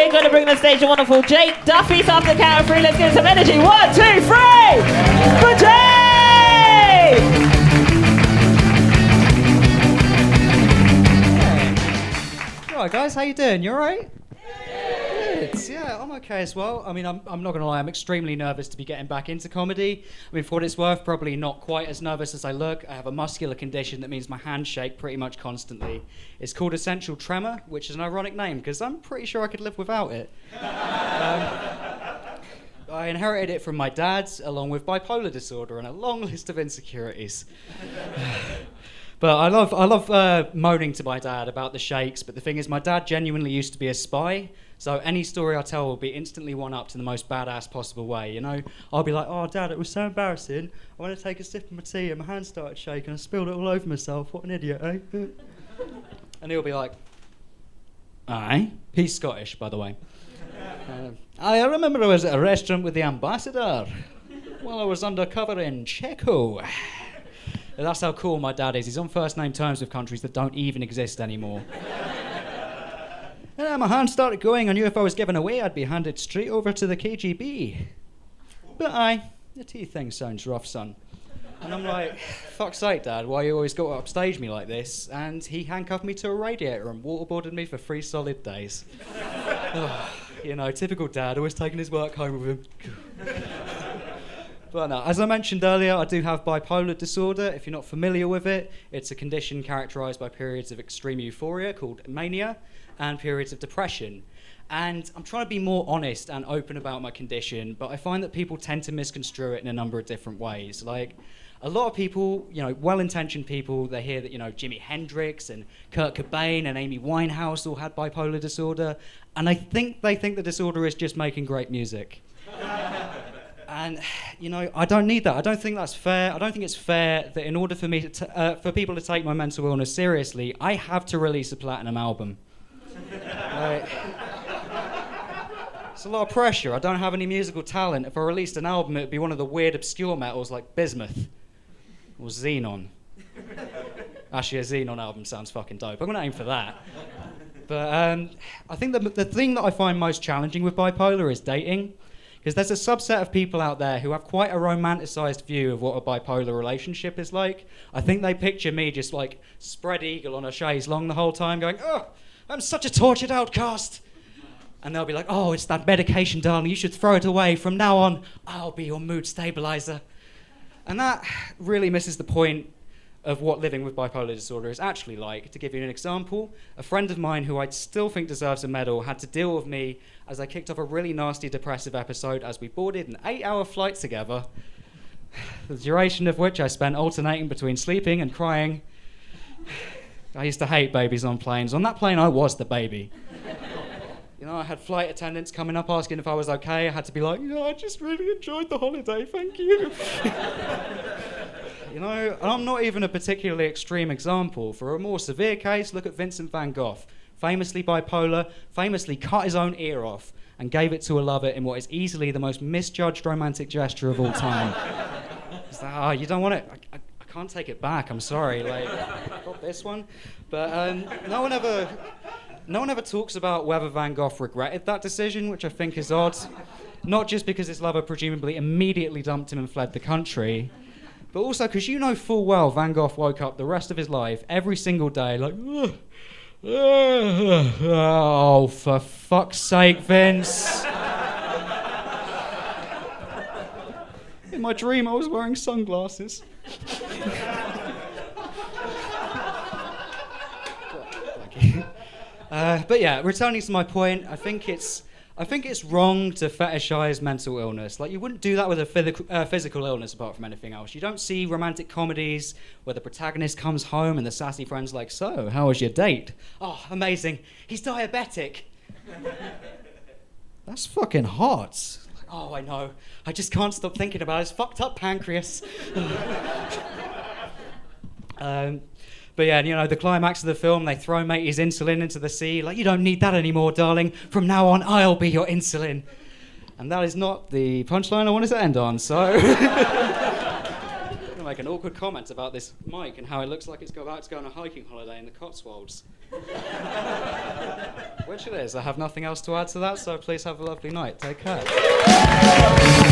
we're going to bring on stage the wonderful Jake Duthie. So after the count of three, let's give him some energy. 1, 2, 3 for Jake! Alright guys, how you doing? You alright? Yeah, I'm okay as well. I mean, I'm not going to lie, I'm extremely nervous to be getting back into comedy. I mean, for what it's worth, probably not quite as nervous as I look. I have a muscular condition that means my hands shake pretty much constantly. It's called essential tremor, which is an ironic name because I'm pretty sure I could live without it. I inherited it from my dad, along with bipolar disorder and a long list of insecurities. But I love moaning to my dad about the shakes, but the thing is, my dad genuinely used to be a spy, so any story I tell will be instantly one-up to the most badass possible way, you know? I'll be like, oh, Dad, it was so embarrassing. I went to take a sip of my tea and my hand started shaking. I spilled it all over myself. What an idiot, eh? And he'll be like, aye? He's Scottish, by the way. I remember I was at a restaurant with the ambassador while I was undercover in Czechia. That's how cool my dad is. He's on first name terms with countries that don't even exist anymore. My hand started going. I knew if I was given away, I'd be handed straight over to the KGB. But the tea thing sounds rough, son. And I'm like, fuck's sake, Dad, why you always got to upstage me like this? And he handcuffed me to a radiator and waterboarded me for 3 solid days. You know, typical dad, always taking his work home with him. But no, as I mentioned earlier, I do have bipolar disorder. If you're not familiar with it, it's a condition characterized by periods of extreme euphoria called mania and periods of depression. And I'm trying to be more honest and open about my condition, but I find that people tend to misconstrue it in a number of different ways. Like, a lot of people, you know, well-intentioned people, they hear that, you know, Jimi Hendrix and Kurt Cobain and Amy Winehouse all had bipolar disorder, and they think the disorder is just making great music. And, you know, I don't need that. I don't think that's fair. I don't think it's fair that in order for me to for people to take my mental illness seriously, I have to release a platinum album. It's a lot of pressure. I don't have any musical talent. If I released an album, it would be one of the weird obscure metals like Bismuth or Xenon. Actually, a Xenon album sounds fucking dope. I'm going to aim for that. But I think the thing that I find most challenging with bipolar is dating. Because there's a subset of people out there who have quite a romanticised view of what a bipolar relationship is like. I think they picture me just like spread eagle on a chaise longue the whole time going, oh, I'm such a tortured outcast. And they'll be like, oh, it's that medication, darling, you should throw it away. From now on, I'll be your mood stabiliser. And that really misses the point of what living with bipolar disorder is actually like. To give you an example, a friend of mine who I still think deserves a medal had to deal with me as I kicked off a really nasty depressive episode as we boarded an 8-hour flight together, the duration of which I spent alternating between sleeping and crying. I used to hate babies on planes. On that plane, I was the baby. You know, I had flight attendants coming up asking if I was okay. I had to be like, I just really enjoyed the holiday, thank you. You know, and I'm not even a particularly extreme example. For a more severe case, look at Vincent van Gogh. Famously bipolar, famously cut his own ear off and gave it to a lover in what is easily the most misjudged romantic gesture of all time. It's like, you don't want it? I can't take it back, I'm sorry. Like, I got this one. But no one ever talks about whether Van Gogh regretted that decision, which I think is odd. Not just because his lover presumably immediately dumped him and fled the country, but also because you know full well Van Gogh woke up the rest of his life every single day like, oh, for fuck's sake, Vince. In my dream, I was wearing sunglasses. But yeah, returning to my point, I think it's wrong to fetishize mental illness. Like, you wouldn't do that with a physical illness apart from anything else. You don't see romantic comedies where the protagonist comes home and the sassy friend's like, so, how was your date? Oh, amazing. He's diabetic. That's fucking hot. Like, oh, I know. I just can't stop thinking about his fucked up pancreas. But yeah, you know, the climax of the film, they throw matey's insulin into the sea. Like, you don't need that anymore, darling. From now on, I'll be your insulin. And that is not the punchline I wanted to end on, so... I'm going to make an awkward comment about this mic and how it looks like it's about to go on a hiking holiday in the Cotswolds. We're much it is. I have nothing else to add to that, so please have a lovely night. Take care.